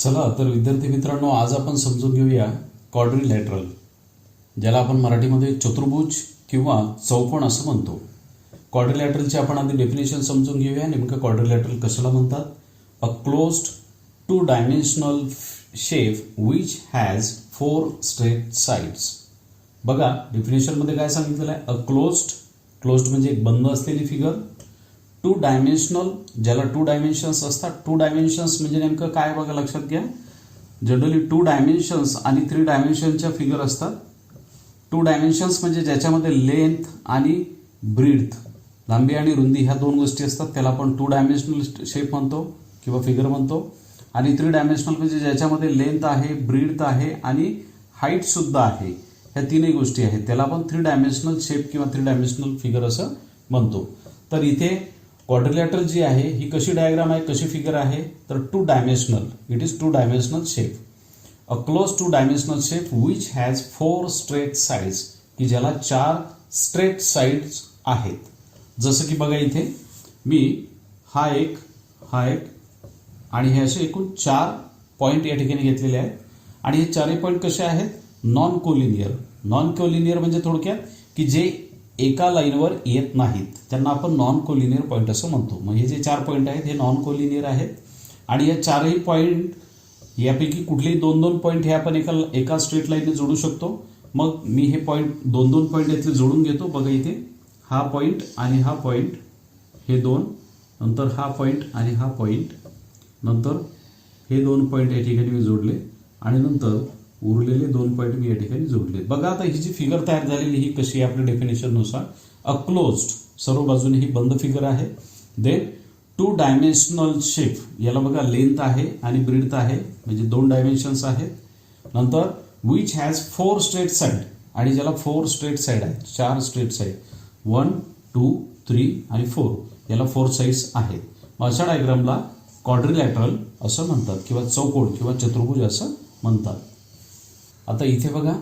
चला तर विद्यार्थी मित्रांनो, आज आपण समजून घेऊया क्वाड्रिलॅटरल, ज्याला आपण मराठीमध्ये चतुर्भुज किंवा चौकोन असं म्हणतो. क्वाड्रिलॅटरलचे आपण आधी डेफिनेशन समजून घेऊया. नेमकं क्वाड्रिलॅटरल कशाला म्हणतात? A closed two dimensional shape which has 4 straight sides. बघा डेफिनेशनमध्ये काय सांगितलेलं आहे? अ क्लोज्ड म्हणजे एक बंद असलेली फिगर. 2 डायमेन्शनल, ज्याला 2 डायमेन्शन्स असतात. 2 डायमेन्शन्स म्हणजे नेमकं काय बघा, लक्षात घ्या. जनरली 2 डायमेन्शन्स आणि 3 डायमेन्शनच्या फिगर असतात. 2 डायमेन्शन्स म्हणजे ज्याच्यामध्ये लेंथ आणि ब्रीथ, लांबी आणि रुंदी ह्या दोन गोष्टी असतात, त्याला आपण 2 डायमेन्शनल शेप म्हणतो किंवा फिगर म्हणतो. आणि 3 डायमेन्शनल म्हणजे ज्याच्यामध्ये लेंथ आहे, ब्रीथ आहे आणि हाईट सुद्धा आहे, ह्या तीनही गोष्टी आहेत, त्याला आपण 3 डायमेन्शनल शेप किंवा 3 डायमेन्शनल फिगर असं म्हणतो. तर इथे क्वाड्रिलॅटरल जी आहे ही कशी डायग्राम आहे, कशी फिगर आहे? तर 2 dimensional, it is 2 dimensional shape. A close 2 dimensional shape which has 4 straight sides, की ज्याला 4 स्ट्रेट साइड्स आहेत. जसं की बघा इथे मी हा एक आणि हे असे एकूण 4 पॉईंट या ठिकाणी घेतलेले आहेत. आणि हे चारही पॉईंट कसे आहेत? Non collinear. नॉन कोलिनियर म्हणजे थोडक्यात की जे एका लाईनवर येत नाहीत, त्यांना आपण नॉन कोलिनियर पॉईंट असं म्हणतो. मग हे जे 4 पॉईंट आहेत हे नॉन कोलिनियर आहेत. आणि या चारही पॉईंट यापैकी कुठलेही 2-2 पॉईंट हे आपण एका स्ट्रेट लाईनने जोडू शकतो. मग मी हे पॉईंट 2-2 पॉईंट यातले जोडून घेतो. बघा इथे हा पॉईंट आणि हा पॉईंट, हे 2, नंतर हा पॉईंट आणि हा पॉईंट, नंतर हे 2 पॉईंट या ठिकाणी मी जोडले आणि नंतर उरलेले 2 पॉईंट मी या ठिकाणी जोडले. बघा आता ही जी फिगर तयार झालेली ही कशी आहे? आपल्या डेफिनेशननुसार अ क्लोज्ड, सर्व बाजूने ही बंद फिगर आहे. देन 2 डायमेन्शनल शेप, याला बघा लेंथ आहे आणि ब्रीथ आहे, म्हणजे 2 डायमेन्शन्स आहेत. नंतर विच हॅज 4 स्ट्रेट साइड, आणि ज्याला 4 स्ट्रेट साइड आहेत, 4 स्ट्रेट साइड, 1, 2, 3 आणि 4, याला 4 साइड्स आहेत. मग अशा डायग्रामला क्वाड्रिलॅटरल असं म्हणतात किंवा चौकोन किंवा चतुर्भुज असं म्हणतात. आता इथे बघा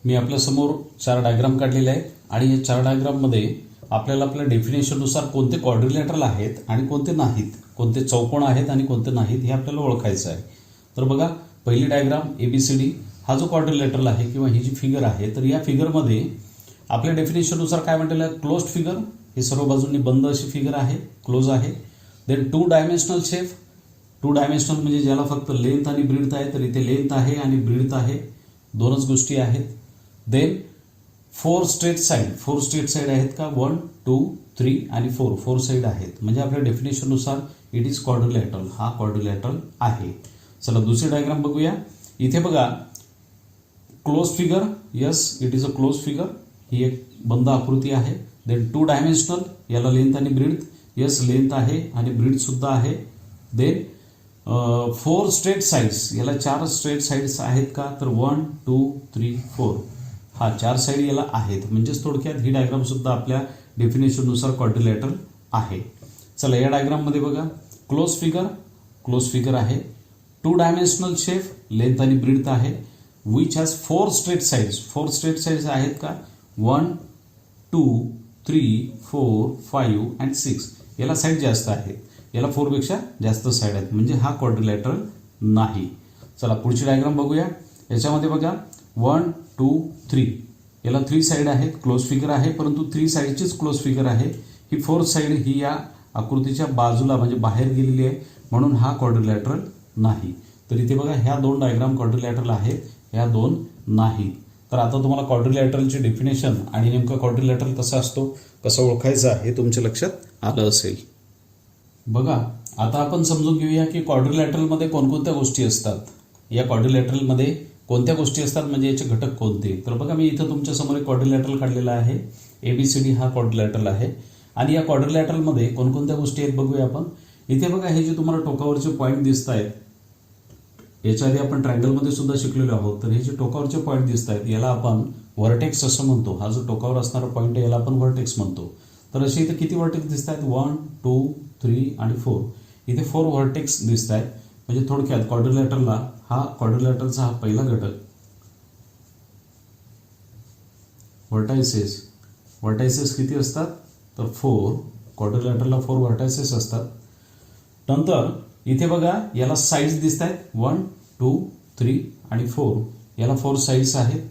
मी आपल्या समोर 4 डायग्राम काढलेले आहेत आणि या 4 डायग्राममध्ये आपल्याला आपल्या डेफिनेशननुसार कोणते क्वाड्रिलॅटरल आहेत आणि कोणते नाहीत, कोणते चौकोन आहेत आणि कोणते नाहीत, हे आपल्याला ओळखायचं आहे. तर बघा पहिली डायग्राम ABCD, हा जो क्वाड्रिलॅटरल आहे किंवा ही जी फिगर आहे, तर या फिगरमध्ये आपल्या डेफिनेशननुसार काय म्हटलेलं आहे? क्लोज्ड फिगर, हे सर्व बाजूंनी बंद अशी फिगर आहे, क्लोज आहे. Then 2 dimensional shape. 2 डायमेन्शनल म्हणजे ज्याला फक्त लेंथ आणि ब्रीथ आहे, तर इथे लेंथ आहे आणि ब्रीथ आहे, दोनच गोष्टी आहेत. Then 4 straight side, 4 straight side आहेत का? 1, 2, 3 आणि 4 साइड आहेत. म्हणजे आपल्या डेफिनेशननुसार इट इज क्वाड्रिलॅटरल, हा क्वाड्रिलॅटरल आहे. चला दुसरी डायग्राम बघूया. इथे बघा close figure, yes it is a close figure, ही एक बंद आकृती आहे. देन 2 डायमेन्शनल, याला लेंथ आणि ब्रीथ, यस लेंथ आहे आणि ब्रीथ सुद्धा आहे. देन 4 स्ट्रेट साइड्स, याला 4 स्ट्रेट साइड्स आहेत का? तर 1, 2, 3, 4, हा 4 साइड याला आहेत. म्हणजेच थोडक्यात ही डायग्राम सुद्धा आपल्या डेफिनेशननुसार क्वाड्रिलॅटरल आहे. चला या डायग्राममध्ये बघा क्लोज फिगर आहे. 2 डायमेन्शनल शेप, लेंथ आणि ब्रीथ आहे. Which has 4 straight sides, 4 straight sides आहेत का? 1, 2, 3, 4, 5 अँड 6, याला साईड जास्त आहेत, याला 4 पेक्षा जास्त साईड आहेत, म्हणजे हा क्वाड्रिलॅटरल नाही. चला पुढची डायग्राम बघूया. याच्यामध्ये बघा 1, 2, 3, याला 3 साईड आहेत, क्लोज फिगर आहे, परंतु 3 साईडचीच क्लोज फिगर आहे. ही 4th साईड ही या आकृतीच्या बाजूला म्हणजे बाहेर गेलेली आहे, म्हणून हा क्वाड्रिलॅटरल नाही. तर इथे बघा ह्या 2 डायग्राम क्वाड्रिलॅटरल आहेत, ह्या 2 नाही. तर आता तुम्हाला क्वाड्रिलॅटरलचे डेफिनेशन आणि नेमका क्वाड्रिलॅटरल कसा असतो, कसं ओळखायचा, हे तुमच्या लक्षात आलं असेल. बघा आता आपण समजून घेऊया की क्वाड्रिलॅटरलमध्ये कोणकोणत्या गोष्टी असतात. या क्वाड्रिलॅटरलमध्ये कोणत्या गोष्टी असतात म्हणजे याचे घटक कोणते. तर बघा मी इथं तुमच्या समोर एक क्वाड्रिलॅटरल काढलेला आहे. ABCD हा क्वाड्रिलॅटरल आहे. आणि या क्वाड्रिलॅटरलमध्ये कोणकोणत्या गोष्टी आहेत बघूया आपण. इथे बघा हे जे तुम्हाला टोकावरचे पॉईंट दिसत आहेत, याच्या आधी आपण ट्रायंगलमध्ये सुद्धा शिकलेलो आहोत. तर हे जे टोकावरचे पॉईंट दिसत आहेत याला आपण व्हर्टेक्स असं म्हणतो. हा जो टोकावर असणारा पॉईंट आहे याला आपण व्हर्टेक्स म्हणतो. तर असे इथे किती व्हर्टेक्स दिसत आहेत? 1, 2, 3 आणि 4. इथे 4 व्हर्टेक्स दिसत आहेत. म्हणजे थोडक्यात क्वाड्रिलॅटरलला क्वाड्रिलॅटरलचा हा पहिला घटक व्हर्टायसेस किती असतात? तर 4. क्वाड्रिलॅटरलला 4 व्हर्टायसेस असतात. नंतर इथे बघा याला साइड्स दिसत आहेत 1, 2 3 आणि 4 याला 4 साइड्स आहेत.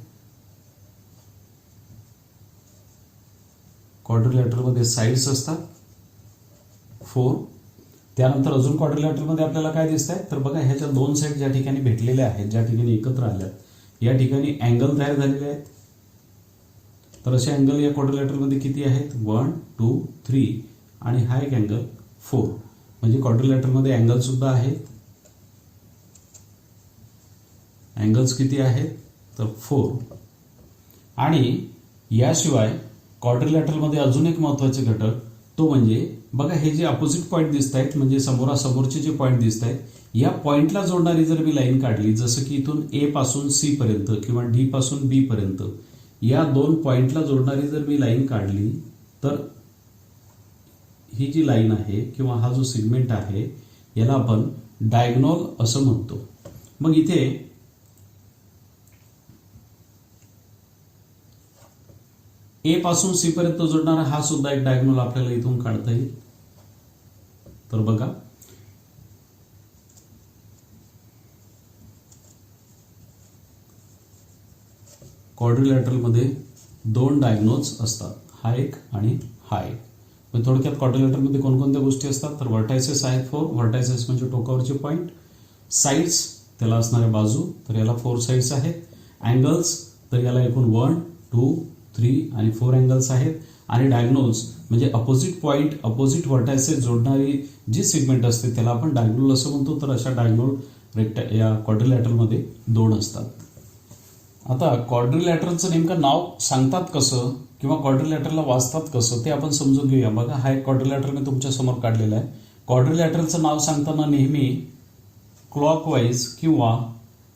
क्वाड्रिलॅटरलमध्ये साइड्स असतात 4. त्यानंतर अजून क्वाड्रिलॅटरलमध्ये आपल्याला काय दिसत आहे तर बघा ह्याच्या 2 साइड ज्या ठिकाणी भेटलेल्या आहेत, ज्या ठिकाणी एकत्र आल्यात, या ठिकाणी अँगल तयार झालेले आहेत. तर असे अँगल या क्वाड्रिलॅटरलमध्ये किती आहेत 1 2 3 आणि हा एक अँगल 4. म्हणजे क्वाड्रिलॅटरलमध्ये अँगल सुद्धा आहेत. अँगल्स किती आहेत तर 4. आणि याशिवाय क्वाड्रिलॅटरलमध्ये अजून एक महत्त्वाचे घटक तो म्हणजे बघा हे जे अपोजिट पॉईंट दिसत आहेत म्हणजे समोरासमोरचे जे पॉईंट दिसत आहेत, या पॉईंटला जोडणारी जर मी लाईन काढली, जसं की इथून ए पासून सी पर्यंत किंवा डी पासून बी पर्यंत या 2 पॉईंटला जोडणारी जर मी लाईन काढली तर ही जी लाईन आहे किंवा हा जो सेगमेंट आहे याला आपण डायगोनल असं म्हणतो. मग इथे ए पासून सी पर्यंत जोडणारा हा सुद्धा एक डायगोनल आपल्याला इथून काढता येईल. तर बघा क्वाड्रिलॅटरलमध्ये 2 डायगोनल्स असतात, हा एक आणि हा एक. मग थोडक्यात क्वाड्रिलॅटरलमध्ये कोणकोणत्या गोष्टी असतात तर व्हर्टायसेस आहेत 4. व्हर्टायसेस म्हणजे टोकावरचे पॉईंट. साइड्स त्याला असणाऱ्या बाजू, तर याला 4 साइड्स आहेत. अँगल्स तर याला एकूण 1 2 3 आणि 4 अँगल्स आहेत. आणि डायगोनल्स म्हणजे अपोजिट पॉईंट, अपोजिट व्हर्टायसेस जोडणारी जी सेगमेंट असते त्याला आपण डायगोनल असं म्हणतो. तर अशा डायगोनल या क्वाड्रिलॅटरलमध्ये 2 असतात. आता क्वाड्रिलॅटरलचं नेमकं नाव सांगतात कसं किंवा क्वाड्रिलॅटरला वाचतात कसं ते आपण समजून घेऊया. बघा हा एक क्वाड्रिलॅटर मी तुमच्या समोर काढलेला आहे. क्वाड्रिलॅटरलचं नाव सांगताना नेहमी क्लॉकवाईज किंवा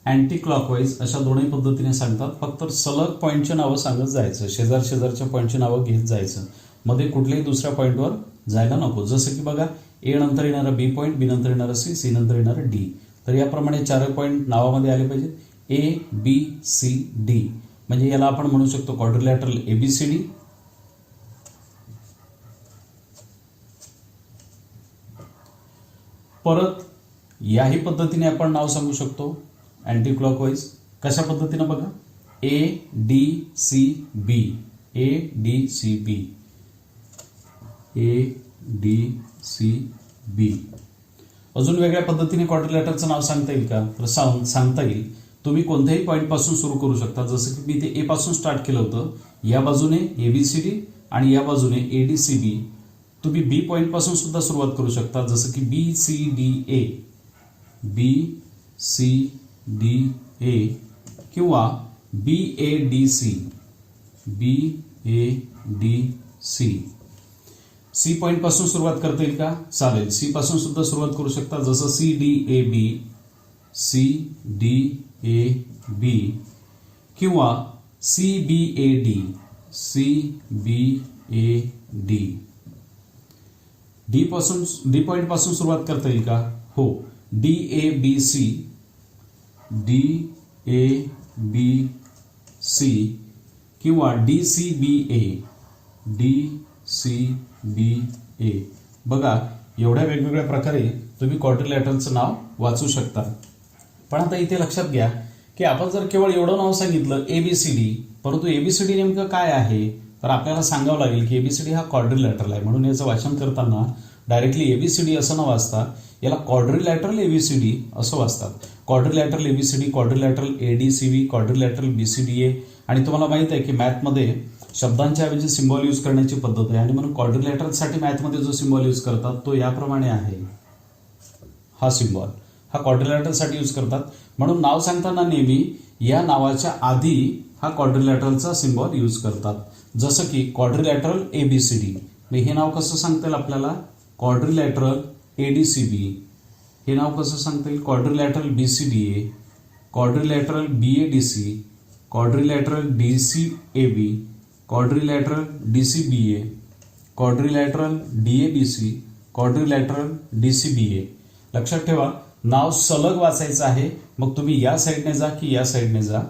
अँटी क्लॉकवाईज अशा दोन्ही पद्धतीने सांगतात. फक्त सलग पॉईंटचे नावं सांगत जायचं, शेजारच्या पॉईंटची नावं घेत जायचं, मध्ये कुठल्याही दुसऱ्या पॉईंटवर जायला नको. जसं की बघा ए नंतर येणारा बी पॉईंट, बी नंतर येणारा सी, सी नंतर येणारा डी. तर याप्रमाणे 4 पॉईंट नावामध्ये आले पाहिजेत. ए बी सी डी म्हणजे याला आपण म्हणू शकतो क्वाड्रिलॅटरल एबीसीडी. परत याही पद्धतीने आपण नाव सांगू शकतो अँटी क्लॉकवाईज. कशा पद्धतीने बघा A D C B, A D C B, A D C B. अजून वेगळ्या पद्धतीने क्वाड्रिलॅटरचं नाव सांगता येईल का तर सांगता येईल. तुम्ही कोणत्याही पॉईंट पासून सुरू करू शकता. जसं की मी ते ए पासून स्टार्ट केलं होतं, या बाजूने एबीसीडी आणि या बाजूने एडीसीबी. तुम्ही बी पॉईंट पासून सुद्धा सुरुवात करू शकता, जसं की B C D A, B C D A किंवा B A D C, B A D C. C point पासून सुरुवात करता येईल का चालेल, सी पासून सुद्धा सुरुवात करू शकता, जसं C D A B, C D A B किंवा C B A D, C B A D. D point पासून सुरुवात करता येईल का हो, D A B C, D A B C किंवा D C B A, D C B A. बघा एवढ्या वेगवेगळ्या प्रकारे तुम्ही क्वाड्रिलॅटरलचं नाव वाचू शकता. पण आता इथे लक्षात घ्या की आपण जर केवळ एवढं नाव सांगितलं एबीसीडी, परंतु एबीसीडी नेमकं काय आहे तर आपल्याला सांगावं लागेल की एबीसीडी हा क्वाड्रिलॅटरल आहे. म्हणून याचं वाचन करताना डायरेक्टली एबीसीडी असं न वाचता याला क्वाड्रिलॅटरल एबीसीडी असं वाचतात. Quadrilateral ABCD, quadrilateral ADCB, quadrilateral BCDA. आणि तुम्हाला माहित आहे की मॅथमध्ये शब्दांच्या ऐवजी सिम्बॉल यूज करण्याची पद्धत आहे आणि म्हणून क्वाड्रिलॅटरलसाठी मॅथमध्ये जो सिम्बॉल यूज करतात तो याप्रमाणे आहे. हा सिम्बॉल हा क्वाड्रिलॅटरलसाठी यूज करतात. म्हणून नाव सांगताना नेहमी या नावाच्या आधी हा क्वाड्रिलॅटरलचा सिम्बॉल यूज करतात. जसं की क्वाड्रिलॅटरल एबीसीडी, हे नाव कसं सांगता येईल आपल्याला क्वाड्रिलॅटरल एडीसीबी. हे नाव कसं सांगता येईल quadrilateral BCDA, quadrilateral BADC, quadrilateral DCAB, quadrilateral DCBA, quadrilateral DABC, quadrilateral DCBA. लक्षात ठेवा नाव सलग वाचायचं आहे. मग तुम्ही या साईडने जा की या साईडने जा,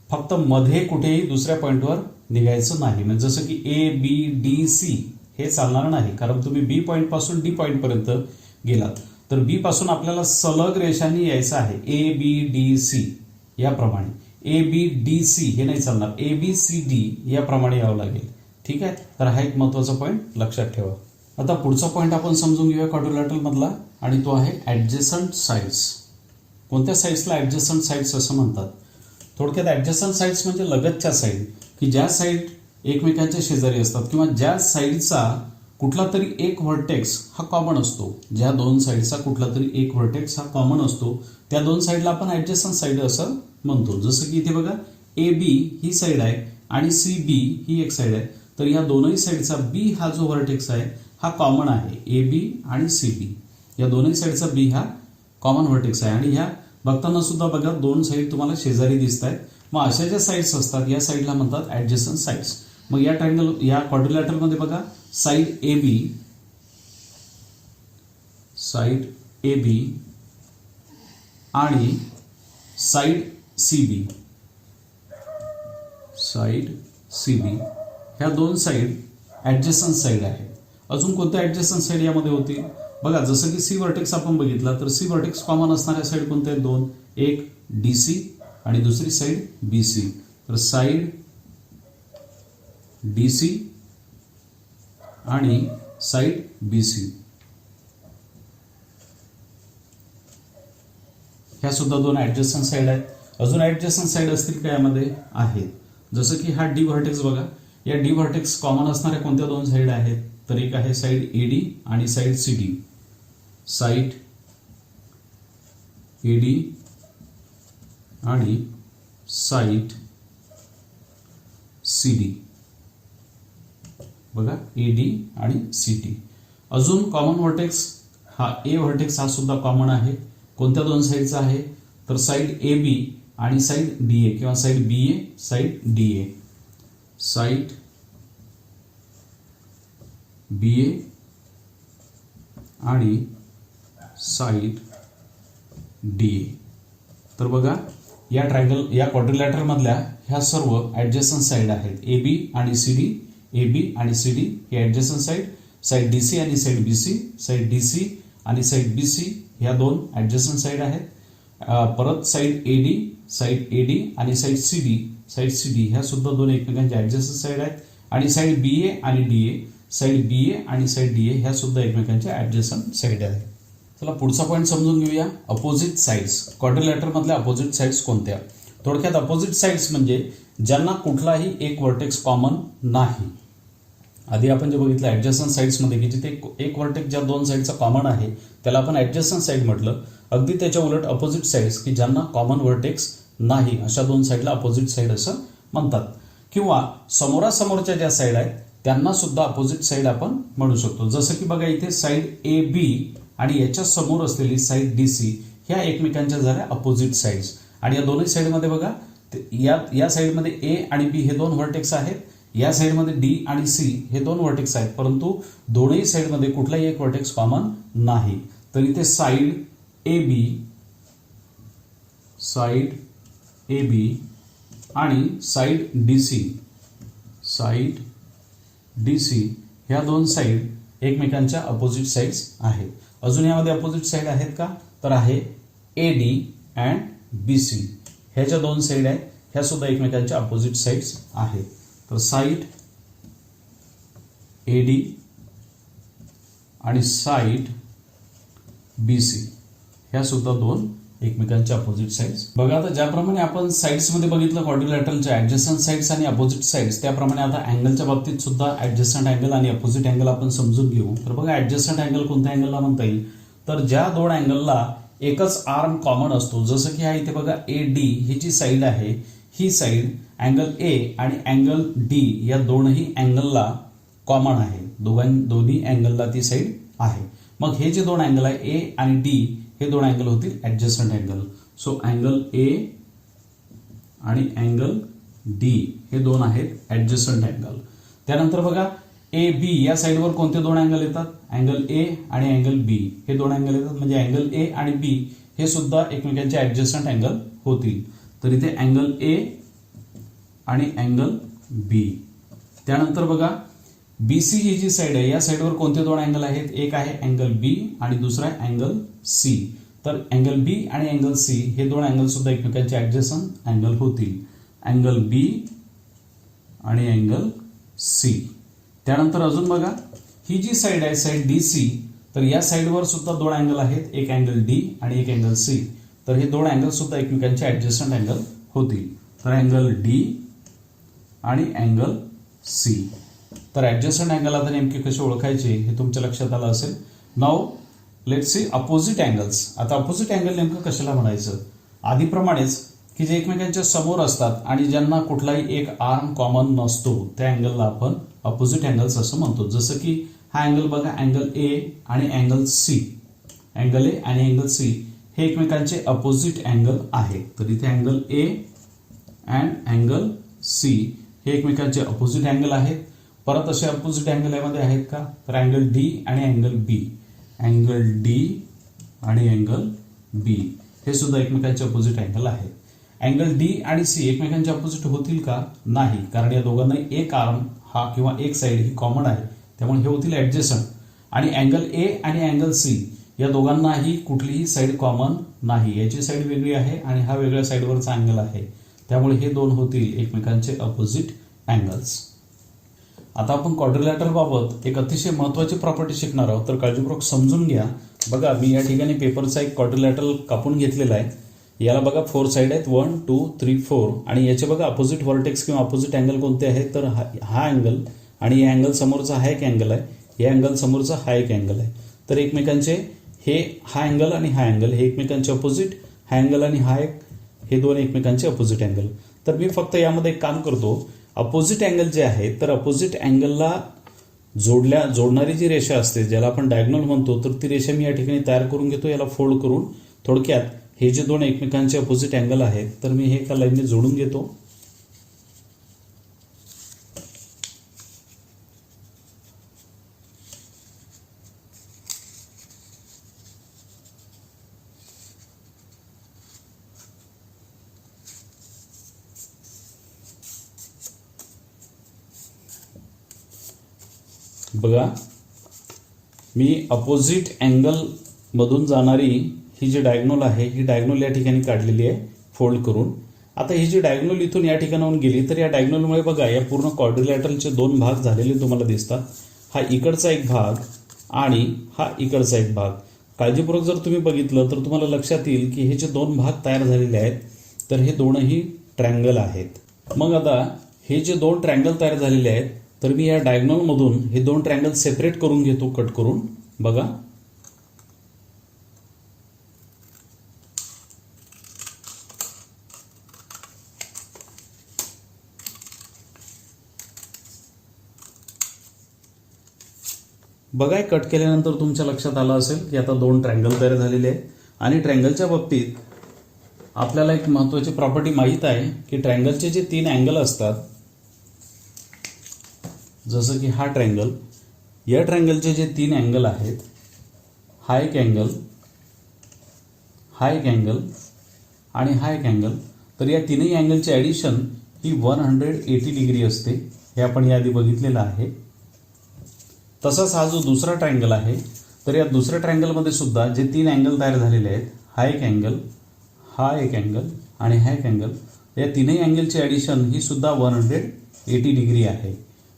फक्त मध्ये कुठेही दुसऱ्या पॉईंटवर निघायचं नाही. म्हणजे जसं की ए बी डी सी हे चालणार नाही, कारण तुम्ही बी पॉईंट पासून डी पॉईंट पर्यंत गेलात. तर बी पासून आपल्याला सलग रेषांनी यायचं आहे ए बी डी सी याप्रमाणे. ए बी डी सी हे नाही चालणार, ए बी सी डी याप्रमाणे यावं लागेल. ठीक आहे, तर हा एक महत्वाचा पॉईंट लक्षात ठेवा. आता पुढचा पॉईंट आपण समजून घेऊया क्वाड्रिलॅटरल मधला, आणि तो आहे ऍडजसंट साइड्स. कोणत्या साइड्सला ऍडजसंट साइड्स असं म्हणतात? थोडक्यात ऍडजसंट साइड्स म्हणजे लगतच्या साइड, की ज्या साइड एकमेकांच्या शेजारी असतात किंवा ज्या साइडचा कुठला तरी एक व्हर्टेक्स हा कॉमन असतो. ज्या दोन साइडचा कुठला तरी एक व्हर्टेक्स हा कॉमन असतो त्या दोन साइडला आपण ऍडजसंट साइड असं म्हणतो. जसं की इथे बघा ए बी ही साइड आहे आणि सी बी ही एक साइड आहे, तर या दोनही साइडचा बी हा जो व्हर्टेक्स आहे हा कॉमन आहे. ए बी आणि सी बी या दोन्ही साइडचा बी हा कॉमन व्हर्टेक्स आहे, आणि ह्या बघताना सुद्धा बघा दोन साइड तुम्हाला शेजारी दिसत आहेत. मग अशा ज्या साइड्स असतात या साइडला म्हणतात ऍडजसंट साइड्स. मग या ट्रायंगल या क्वाड्रिलॅटरल मध्ये बघा साइड ए बी आणि साइड सी बी ह्या दोन साइड ऍडजसंट साइड आहेत. अजून कोणत्या ऍडजसंट साइड यामध्ये होतील बघा, जसं की सी व्हर्टेक्स आपण बघितला तर सी व्हर्टेक्स कॉमन असणाऱ्या साइड कोणत्या आहेत? दोन, एक डी सी आणि दुसरी साइड बी सी. तर साइड डी सी आणि साइड बी सी ह्या सुद्धा दोन ऍडजसंट साइड आहेत. अजून ऍडजसंट साइड असतील का यामध्ये? आहेत. जसं की हा डी व्हर्टेक्स बघा, या डी व्हर्टेक्स कॉमन असणाऱ्या कोणत्या दोन साइड आहेत? तर एक आहे साइड एडी आणि side C D. Side AD आणि साइड सी डी बघा, एडी आणि सी डी. अजून कॉमन व्हर्टेक्स हा ए व्हर्टेक्स हा सुद्धा कॉमन आहे. कोणत्या दोन साइडचा आहे? तर साइड ए बी आणि साइड डी ए किंवा side B A side D A. Side B A आणि साइड डी ए. तर बघा या ट्रायंगल या क्वाड्रिलॅटरल मधल्या ह्या सर्व ऍडजसंट साइड आहेत. ए बी आणि सी डी, ए बी आणि सी डी हे adjacent side. Side D C आणि side B C, side D C आणि साइड बी सी ह्या दोन ऍडजसंट साइड आहेत. परत साइड ए डी आणि साइड सी डी ह्या सुद्धा दोन एकमेकांच्या ऍडजसंट साइड आहेत. आणि साइड बी ए आणि D A, side B A आणि साइड डी ए ह्या सुद्धा एकमेकांच्या ऍडजसंट साइड आहेत. चला पुढचा पॉईंट समजून घेऊया, अपोजिट साइड्स. क्वाड्रिलॅटरल मधल्या अपोजिट साइड्स कोणत्या? थोडक्यात अपोजिट साइड्स म्हणजे ज्यांना कुठलाही एक व्हर्टेक्स कॉमन नाही. आधी आपण जे बघितलं ऍडजसंट साइड्स मध्ये की जिथे एक व्हर्टेक्स ज्या दोन साइडचा कॉमन आहे त्याला आपण ऍडजसंट साइड म्हटलं. अगदी त्याच्या उलट अपोजिट साइड्स की ज्यांना कॉमन व्हर्टेक्स नाही अशा दोन साइडला अपोजिट साइड असं म्हणतात. किंवा समोरासमोरच्या ज्या साइड आहेत त्यांना सुद्धा अपोजिट साइड आपण म्हणू शकतो. जसं की बघा इथे साइड ए बी आणि याच्या समोर असलेली साइड डी सी ह्या एकमेकांच्या झाल्या अपोजिट साइड्स. आणि या दोन्ही साइडमध्ये बघा या साइडमध्ये ए आणि बी हे दोन व्हर्टेक्स आहेत, या साइडमध्ये डी आणि सी हे दोन व्हर्टेक्स आहेत, परंतु दोन्ही साइडमध्ये कुठलाही एक व्हर्टेक्स कॉमन नाही. तर इथे साइड ए बी आणि साइड डी सी ह्या दोन साइड एकमेकांच्या अपोजिट साइड्स आहेत. अजून यामध्ये अपोजिट साइड आहेत का? तर आहे A D and B C ह्या ज्या दोन साइड आहेत ह्या सुद्धा एकमेकांच्या अपोजिट साइड्स आहेत. तर साइड ए डी आणि साइड बी सी ह्या सुद्धा दोन एकमेकांच्या अपोजिट साइड्स. बघा आता ज्याप्रमाणे आपण साइड्स मध्ये बघितलं क्वाड्रिलॅटरलच्या ऍडजसंट साइड्स आणि अपोजिट साइड्स, त्याप्रमाणे आता अँगलच्या बाबतीत सुद्धा ऍडजसंट अँगल आणि अपोजिट अँगल आपण समजून घेऊ. तर बघा ऍडजसंट अँगल कोणत्या अँगलला म्हणता येईल? तर ज्या दोन अँगलला एकच आर्म कॉमन असतो. जसं की हा इथे बघा A D he G side आहे ही साइड अँगल ए आणि अँगल डी या दोनही अँगलला कॉमन आहे. दोन्ही अँगलला ती साइड आहे. मग हे जे दोन अँगल आहे ए आणि डी हे दोन अँगल होतील adjacent angle. So angle A आणि अँगल डी हे दोन आहेत ऍडजसंट अँगल. त्यानंतर बघा ए बी या साइडवर कोणते दोन अँगल येतात? अँगल ए आणि अँगल बी हे दोन अँगल येतात. म्हणजे अँगल ए आणि बी हे सुद्धा एकमेकांचे ऍडजसंट अँगल होतील. तर इथे अँगल ए आणि अँगल बी. त्यानंतर बघा BC ही जी साईड आहे या साईडवर कोणते दोन अँगल आहेत, एक आहे अँगल B आणि दुसरा आहे अँगल C. तर अँगल B आणि अँगल C हे दोन अँगल सुद्धा एकमेकांचे ऍडजसंट अँगल होतील, अँगल B आणि अँगल C. त्यानंतर अजून बघा ही जी साईड आहे साईड DC, तर या साईडवर सुद्धा दोन अँगल आहेत, एक अँगल D आणि एक अँगल C. तर हे दोन अँगल सुद्धा एकमेकांचे ऍडजसंट अँगल होतील. तर अँगल D आणि अँगल C. तर ऍडजसंट अँगल आता नेमके कसे ओळखायचे हे तुमच्या लक्षात आलं असेल. Now let's see opposite angles. आता अपोजिट अँगल नेमकं कशाला म्हणायचं, आधीप्रमाणेच की जे एकमेकांच्या समोर असतात आणि ज्यांना कुठलाही एक आर्म कॉमन नसतो त्या अँगलला आपण अपोजिट अँगल्स असं म्हणतो. जसं की हा अँगल बघा, अँगल A आणि अँगल C. अँगल A आणि अँगल C हे एकमेकांचे अपोजिट अँगल आहेत. तर इथे angle A and angle C हे एकमेकांचे अपोजिट अँगल आहेत. परत असे अपोजिट अँगल यामध्ये आहेत का, तर अँगल D आणि अँगल B. अँगल D आणि अँगल B हे सुद्धा एकमेकांचे अपोजिट अँगल आहेत. अँगल D आणि C एकमेकांचे अपोजिट होतील का, नाही, कारण या दोघांना एक आर्म हा किंवा एक साईड ही कॉमन आहे, त्यामुळे हे होतील ऍडजसंट. आणि अँगल A आणि अँगल C या दोघांनाही कुठलीही साईड कॉमन नाही, याची साईड वेगळी आहे आणि हा वेगळ्या साईडवरचा अँगल आहे, त्यामुळे हे दोन होतील एकमेकांचे अपोजिट अँगल्स. आता आपण क्वाड्रिलॅटरल बाबत एक अतिशय महत्त्वाची प्रॉपर्टी शिकणार आहोत, तर काळजीपूर्वक समजून घ्या. बघा मी या ठिकाणी पेपरचा एक क्वाड्रिलॅटरल कापून घेतलेला आहे. याला बघा 4 साईड आहेत, 1 2 3 4 आणि याचे बघा अपोजिट व्हर्टेक्स किंवा अपोजिट अँगल कोणते आहेत, तर हा अँगल आणि या अँगल समोरचा हा एक अँगल आहे, या अँगल समोरचा हा एक अँगल आहे. तर एकमेकांचे हा अँगल आणि हा अँगल हे एकमेकांचे अपोजिट, हा अँगल आणि हे दोन एकमेकांचे अपोजिट अँगल. तर मी फक्त यामध्ये एक काम करतो, अपोजिट अँगल जे आहे तर अपोजिट अँगलला जोडणारी जी रेषा असते ज्याला आपण डायगोनल म्हणतो, तर ती रेषा मी या ठिकाणी तयार करून घेतो, याला फोल्ड करून. थोडक्यात हे जे दोन एकमेकांचे अपोजिट अँगल आहेत तर मी हे एका लाईनने जोडून घेतो. बघा मी अपोजिट अँगल मधून जाणारी ही जी डायगोनल आहे ही डायगोनल या ठिकाणी काढलेली आहे फोल्ड करून. आता ही जी डायगोनल इथून या ठिकाणाहून गेली तर या डायगोनलमुळे बघा या पूर्ण क्वाड्रिलॅटरलचे दोन भाग झालेले तुम्हाला दिसतात. हा इकडचा एक भाग आणि हा इकडचा एक भाग. काळजीपूर्वक जर तुम्ही बघितलं तर तुम्हाला लक्षात येईल की हे जे दोन भाग तयार झालेले आहेत तर हे दोनही ट्रँगल आहेत. मग आता हे जे दोन ट्रँगल तयार झालेले आहेत तर मी या डायगोनलमधून हे दोन ट्रँगल सेपरेट करून घेतो कट करून. बघा बघा कट केल्यानंतर तुमच्या लक्षात आलं असेल की आता दोन ट्रँगल तयार झालेले आहेत. आणि ट्रँगलच्या बाबतीत आपल्याला एक महत्त्वाची प्रॉपर्टी माहीत आहे की ट्रँगलचे जे तीन अँगल असतात, जसं की हा ट्रँगल, या ट्रँगलचे जे तीन अँगल आहेत, हा एक अँगल, हा एक अँगल आणि हा एक अँगल, तर या तीनही अँगलची ॲडिशन ही 180 डिग्री असते. हे आपण याआधी बघितलेलं आहे. तसाच हा जो दुसरा ट्रँगल आहे तर या दुसऱ्या ट्रँगलमध्ये सुद्धा जे तीन अँगल तयार झालेले आहेत, हा एक अँगल, हा एक अँगल आणि हा एक अँगल, या तीनही अँगलची ॲडिशन ही सुद्धा 180 डिग्री आहे.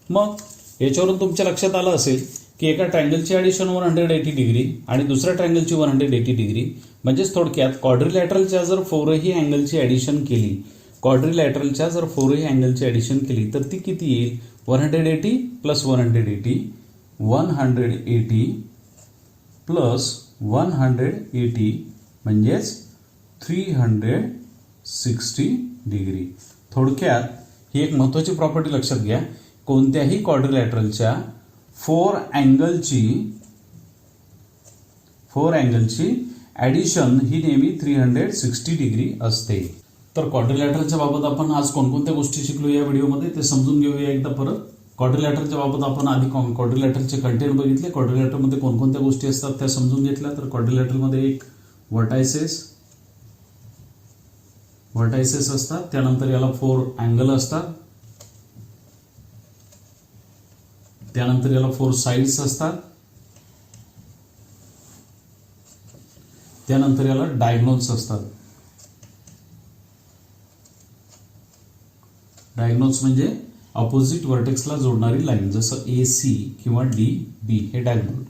मग याच्यावरून तुमच्या लक्षात आलं असेल की एका ट्रँगलची ॲडिशन 180 डिग्री आणि दुसऱ्या ट्रँगलची 180 डिग्री, म्हणजेच थोडक्यात क्वाड्रिलॅटरलच्या जर 4ही अँगलची ॲडिशन केली, क्वाड्रिलॅटरलच्या जर 4ही अँगलची ॲडिशन केली तर ती किती येईल, 180 प्लस 180, 180 प्लस 180 म्हणजेच 360 डिग्री. थोडक्यात ही एक महत्त्वाची प्रॉपर्टी लक्षात घ्या, कोणत्याही क्वाड्रिलॅटरलच्या 4 अँगलची ॲडिशन ही नेहमी 360 डिग्री असते. तर क्वाड्रिलॅटरलच्या बाबत आपण आज कोणकोणत्या गोष्टी शिकलो या व्हिडिओमध्ये ते समजून घेऊया एकदा परत. क्वाड्रिलॅटरच्या बाबत आपण आधी क्वाड्रिलॅटरचे कंटेंट बघितले, क्वाड्रिलॅटरमध्ये कोणकोणत्या गोष्टी असतात त्या समजून घेतल्या. तर क्वाड्रिलॅटरमध्ये एक व्हर्टायसेस असतात, त्यानंतर याला 4 अँगल असतात, त्यानंतर याला 4 साइड्स असतात. त्यानंतर याला डायगोनल्स असतात. डायगोनल्स म्हणजे अपोजिट व्हर्टेक्सला जोडणारी लाईन, जसं AC किंवा DB हे डायगोनल.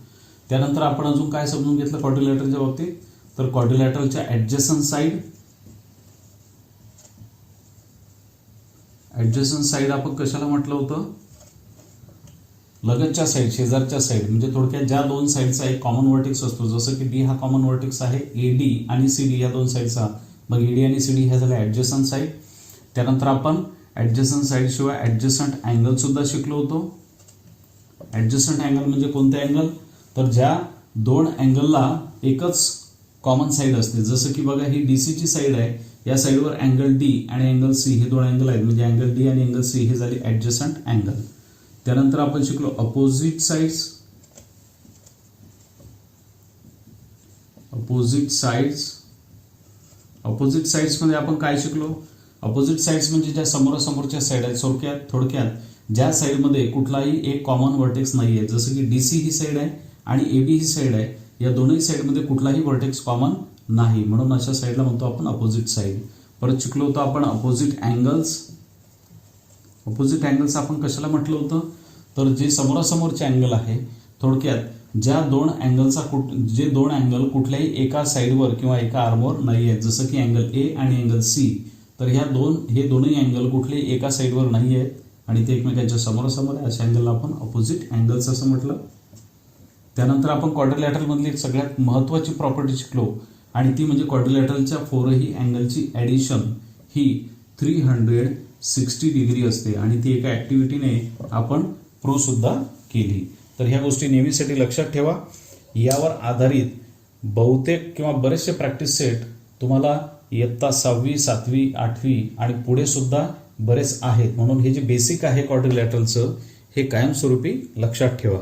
त्यानंतर आपण अजून काय समजून घेतलं क्वाड्रिलॅटरलच्या बाबतीत, तर क्वाड्रिलॅटरलच्या ऍडजसंट साइड आपण कशाला म्हटलं होतं, लगतच्या साइड, शेजारच्या साइड, म्हणजे थोडक्यात ज्या दोन साइडचा एक कॉमन व्हर्टेक्स असतो, जसं की D हा कॉमन व्हर्टेक्स आहे, AD आणि CD या दोन साइडचा, मग AD आणि CD ह्या झाल्या ऍडजसंट साइड. त्यानंतर आपण ऍडजसंट साइड शिवाय ऍडजसंट अँगल सुद्धा शिकलो होतो. ऍडजसंट अँगल म्हणजे कोणते अँगल, तर ज्या दोन अँगलला एकच कॉमन साइड असते, जसं की बघा ही DC ची साइड आहे, या साइडवर अँगल D आणि अँगल C हे दोन अँगल आहेत, म्हणजे अँगल D आणि अँगल C हे झाले ऍडजसंट अँगल. त्यानंतर आपण शिकलो अपोजिट साइड्स. अपोजिट साइड्स मध्ये आपण काय शिकलो, अपोजिट साइड्स म्हणजे ज्या समोरासमोरच्या साइड आहेत, थोडक्यात ज्या साइडमध्ये कुठलाही एक कॉमन व्हर्टेक्स नाही आहे, जसं की DC ही साइड आहे आणि AB ही साइड आहे, या दोन्ही साइडमध्ये कुठलाही व्हर्टेक्स कॉमन नाही, म्हणून अशा साइडला म्हणतो आपण अपोजिट साइड. परत शिकलो होतो आपण अपोजिट अँगल्स. अपोजिट अँगल्स आपण कशाला म्हटलं होतं, तर जे समोरासमोरचे अँगल आहे, थोडक्यात जे दोन अँगल कुठल्याही एका साइडवर किंवा एका आर्मवर नाही आहेत, जसं की अँगल A आणि अँगल C, तर हे दोन्ही अँगल कुठलेही एका साइडवर नाही आहेत आणि ते एकमेकांच्या समोरासमोर आहे, अशा अँगलला आपण अपोजिट अँगल्स असं म्हटलं. त्यानंतर आपण क्वाड्रिलॅटरल मधली एक सगळ्यात महत्त्वाची प्रॉपर्टी शिकलो आणि ती म्हणजे क्वाड्रिलॅटरलच्या 4ही अँगलची ॲडिशन ही 360 डिग्री असते आणि ती एका ॲक्टिव्हिटीने आपण प्रूव्ह सुद्धा केली. तर ह्या गोष्टी नेहमीसाठी लक्षात ठेवा. यावर आधारित बहुतेक किंवा बरेचसे प्रॅक्टिस सेट तुम्हाला इयत्ता 6वी 7वी 8वी आणि पुढे सुद्धा बरेच आहेत, म्हणून हे जे बेसिक आहे क्वाड्रिलॅटरलचं हे कायमस्वरूपी लक्षात ठेवा.